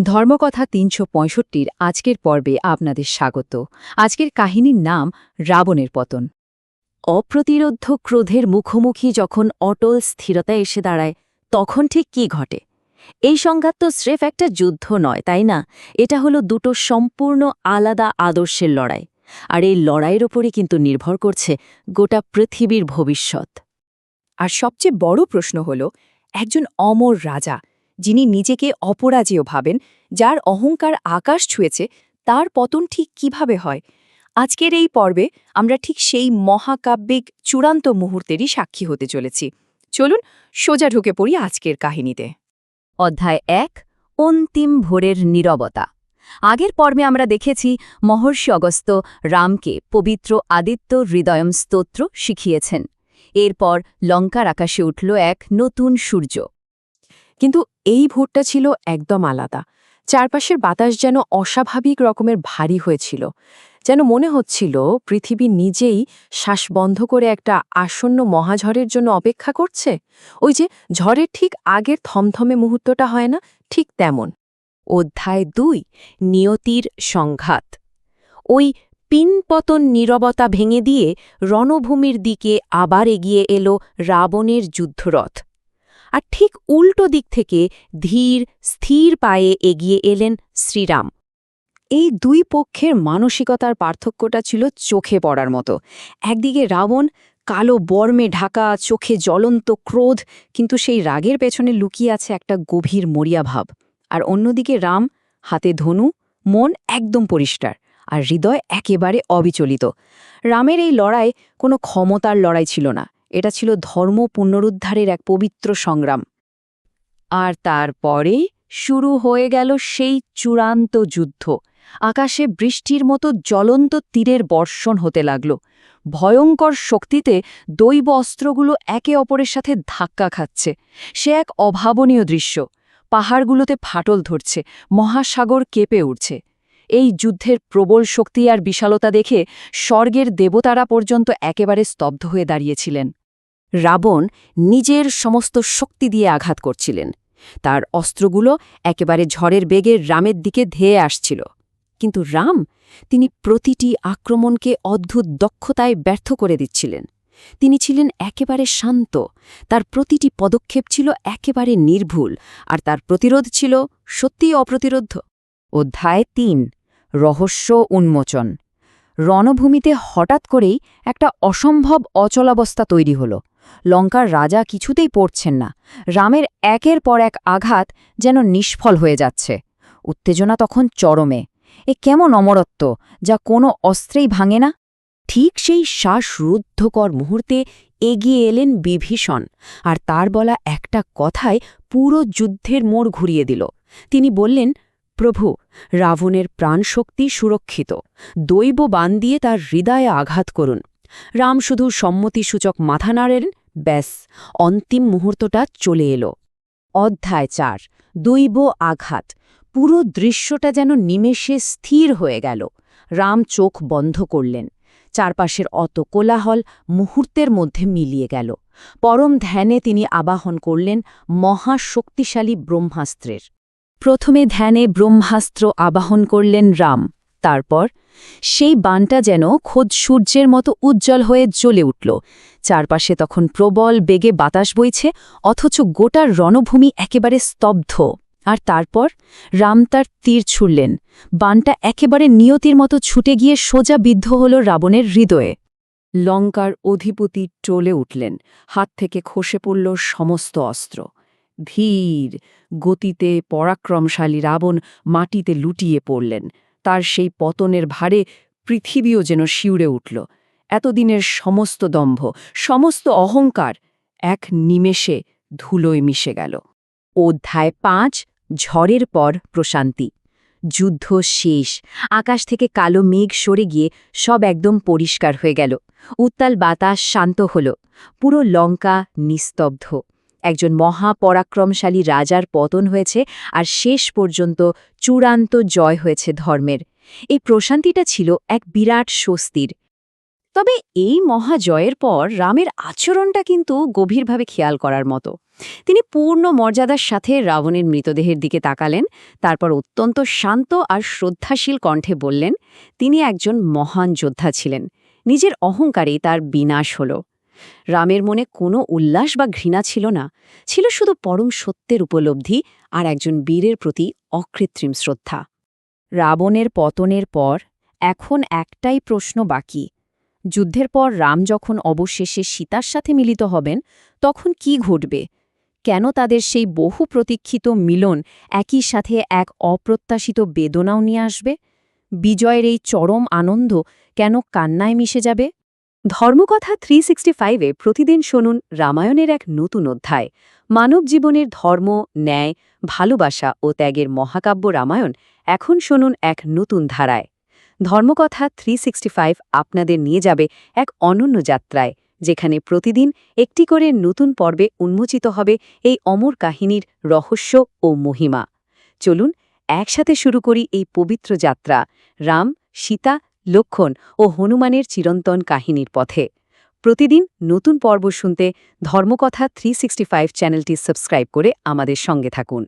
ধর্মকথা ৩৬৫-র আজকের পর্বে আপনাদের স্বাগত। আজকের কাহিনীর নাম রাবণের পতন। অপ্রতিরোধ্য ক্রোধের মুখোমুখি যখন অটল স্থিরতা এসে দাঁড়ায় তখন ঠিক কি ঘটে? এই সংঘাত তো স্রেফ একটা যুদ্ধ নয়, তাই না? এটা হলো দুটো সম্পূর্ণ আলাদা আদর্শের লড়াই। আর এই লড়াইয়ের ওপরই কিন্তু নির্ভর করছে গোটা পৃথিবীর ভবিষ্যৎ। আর সবচেয়ে বড় প্রশ্ন হল, একজন অমর রাজা, যিনি নিজেকে অপরাজেয় ভাবেন, যার অহংকার আকাশ ছুঁয়েছে, তার পতন ঠিক কিভাবে হয়? আজকের এই পর্বে আমরা ঠিক সেই মহাকাব্যিক চূড়ান্ত মুহূর্তেরই সাক্ষী হতে চলেছি। চলুন সোজা ঢুকে পড়ি আজকের কাহিনীতে। অধ্যায় ১, অন্তিম ভোরের নীরবতা। আগের পর্বে আমরা দেখেছি মহর্ষি অগস্ত্য রামকে পবিত্র আদিত্য হৃদয়ম স্তোত্র শিখিয়েছেন। এরপর লঙ্কার আকাশে উঠল এক নতুন সূর্য। কিন্তু এই ভোরটা ছিল একদম আলাদা। চারপাশের বাতাস যেন অস্বাভাবিক রকমের ভারী হয়েছিল, যেন মনে হচ্ছিল পৃথিবী নিজেই শ্বাস বন্ধ করে একটা আসন্ন মহাঝড়ের জন্য অপেক্ষা করছে। ওই যে ঝড়ের ঠিক আগের থমথমে মুহূর্তটা হয় না, ঠিক তেমন। অধ্যায় ২, নিয়তির সংঘাত। ওই পিনপতন নীরবতা ভেঙে দিয়ে রণভূমির দিকে আবার এগিয়ে এলো রাবণের যুদ্ধরথ। আর ঠিক উল্টো দিক থেকে ধীর স্থির পায়ে এগিয়ে এলেন শ্রীরাম। এই দুই পক্ষের মানসিকতার পার্থক্যটা ছিল চোখে পড়ার মতো। একদিকে রাবণ, কালো বর্মে ঢাকা, চোখে জ্বলন্ত ক্রোধ, কিন্তু সেই রাগের পেছনে লুকিয়ে আছে একটা গভীর মরিয়া ভাব। আর অন্যদিকে রাম, হাতে ধনু, মন একদম পরিষ্কার, আর হৃদয় একেবারে অবিচলিত। রামের এই লড়াই কোনো ক্ষমতার লড়াই ছিল না, এটা ছিল ধর্ম পুনরুদ্ধারের এক পবিত্র সংগ্রাম। আর তারপরে শুরু হয়ে গেল সেই চূড়ান্ত যুদ্ধ। আকাশে বৃষ্টির মতো জ্বলন্ত তীরের বর্ষণ হতে লাগল। ভয়ঙ্কর শক্তিতে দৈব অস্ত্রগুলো একে অপরের সাথে ধাক্কা খাচ্ছে। সে এক অভাবনীয় দৃশ্য। পাহাড়গুলোতে ফাটল ধরছে, মহাসাগর কেঁপে উঠছে। এই যুদ্ধের প্রবল শক্তি আর বিশালতা দেখে স্বর্গের দেবতারা পর্যন্ত একেবারে স্তব্ধ হয়ে দাঁড়িয়েছিলেন। রাবণ নিজের সমস্ত শক্তি দিয়ে আঘাত করছিলেন। তার অস্ত্রগুলো একেবারে ঝড়ের বেগে রামের দিকে ধেয়ে আসছিল। কিন্তু রাম, তিনি প্রতিটি আক্রমণকে অদ্ভুত দক্ষতায় ব্যর্থ করে দিচ্ছিলেন। তিনি ছিলেন একেবারে শান্ত, তার প্রতিটি পদক্ষেপ ছিল একেবারে নির্ভুল, আর তার প্রতিরোধ ছিল সত্যিই অপ্রতিরোধ্য। অধ্যায় ৩, রহস্য উন্মোচন। রণভূমিতে হঠাৎ করেই একটা অসম্ভব অচলাবস্থা তৈরি হল। লঙ্কার রাজা কিছুতেই পড়ছেন না। রামের একের পর এক আঘাত যেন নিষ্ফল হয়ে যাচ্ছে। উত্তেজনা তখন চরমে। এ কেমন অমরত্ব, যা কোনো অস্ত্রেই ভাঙে না? ঠিক সেই শ্বাসরুদ্ধকর মুহূর্তে এগিয়ে এলেন বিভীষণ, আর তার বলা একটা কথায় পুরো যুদ্ধের মোড় ঘুরিয়ে দিল। তিনি বললেন, প্রভু, রাবণের প্রাণশক্তি সুরক্ষিত, দৈব বাণ দিয়ে তার হৃদয়ে আঘাত করুন। রাম শুধু সম্মতিসূচক মাথা নাড়েন, ব্যাস, অন্তিম মুহূর্তটা চলে এলো। অধ্যায় ৪, দৈব আঘাত। পুরো দৃশ্যটা যেন নিমেষে স্থির হয়ে গেল। রাম চোখ বন্ধ করলেন। চারপাশের অত কোলাহল মুহূর্তের মধ্যে মিলিয়ে গেল। পরম ধ্যানে তিনি আবাহন করলেন মহাশক্তিশালী ব্রহ্মাস্ত্রের। প্রথমে ধ্যানে ব্রহ্মাস্ত্র আবাহন করলেন রাম। তারপর সেই বাণটা যেন খোদ সূর্যের মতো উজ্জ্বল হয়ে জ্বলে উঠল। চারপাশে তখন প্রবল বেগে বাতাস বইছে, অথচ গোটার রণভূমি একেবারে স্তব্ধ। আর তারপর রাম তার তীর ছুড়লেন। বাণটা একেবারে নিয়তির মতো ছুটে গিয়ে সোজা বিদ্ধ হল রাবণের হৃদয়ে। লঙ্কার অধিপতি টলে উঠলেন, হাত থেকে খসে পড়ল সমস্ত অস্ত্র। ধীর গতিতে পরাক্রমশালী রাবণ মাটিতে লুটিয়ে পড়লেন। তার সেই পতনের ভারে পৃথিবীও যেন শিউরে উঠল। এতদিনের সমস্ত দম্ভ, সমস্ত অহংকার এক নিমেষে ধুলোয় মিশে গেল। অধ্যায় ৫, ঝড়ের পর প্রশান্তি। যুদ্ধ শেষ। আকাশ থেকে কালো মেঘ সরে গিয়ে সব একদম পরিষ্কার হয়ে গেল। উত্তাল বাতাস শান্ত হল। পুরো লঙ্কা নিস্তব্ধ। একজন মহাপরাক্রমশালী রাজার পতন হয়েছে, আর শেষ পর্যন্ত চূড়ান্ত জয় হয়েছে ধর্মের। এই প্রশান্তিটা ছিল এক বিরাট স্বস্তির। তবে এই মহাজয়ের পর রামের আচরণটা কিন্তু গভীরভাবে খেয়াল করার মতো। তিনি পূর্ণ মর্যাদার সাথে রাবণের মৃতদেহের দিকে তাকালেন, তারপর অত্যন্ত শান্ত আর শ্রদ্ধাশীল কণ্ঠে বললেন, তিনি একজন মহান যোদ্ধা ছিলেন, নিজের অহংকারেই তার বিনাশ হল। রামের মনে কোনো উল্লাস বা ঘৃণা ছিল না, ছিল শুধু পরম সত্যের উপলব্ধি আর একজন বীরের প্রতি অকৃত্রিম শ্রদ্ধা। রাবণের পতনের পর এখন একটাই প্রশ্ন বাকি। যুদ্ধের পর রাম যখন অবশেষে সীতার সাথে মিলিত হবেন, তখন কি ঘটবে? কেন তাদের সেই বহু প্রতীক্ষিত মিলন একই সাথে এক অপ্রত্যাশিত বেদনাও নিয়ে আসবে? বিজয়ের এই চরম আনন্দ কেন কান্নায় মিশে যাবে? ধর্মকথা 365-এ প্রতিদিন শুনুন রামায়ণের এক নতুন অধ্যায়। মানব জীবনের ধর্ম, ন্যায়, ভালোবাসা ও ত্যাগের মহাকাব্য রামায়ণ এখন শুনুন এক নতুন ধারায়। ধর্মকথা 365 আপনাদের নিয়ে যাবে এক অনন্য যাত্রায়, যেখানে প্রতিদিন একটি করে নতুন পর্বে উন্মোচিত হবে এই অমর কাহিনীর রহস্য ও মহিমা। চলুন একসাথে শুরু করি এই পবিত্র যাত্রা, রাম, সীতা, লক্ষ্মণ ও হনুমানের চিরন্তন কাহিনীর পথে। প্রতিদিন নতুন পর্ব শুনতে ধর্মকথা 365 চ্যানেলটি সাবস্ক্রাইব করে আমাদের সঙ্গে থাকুন।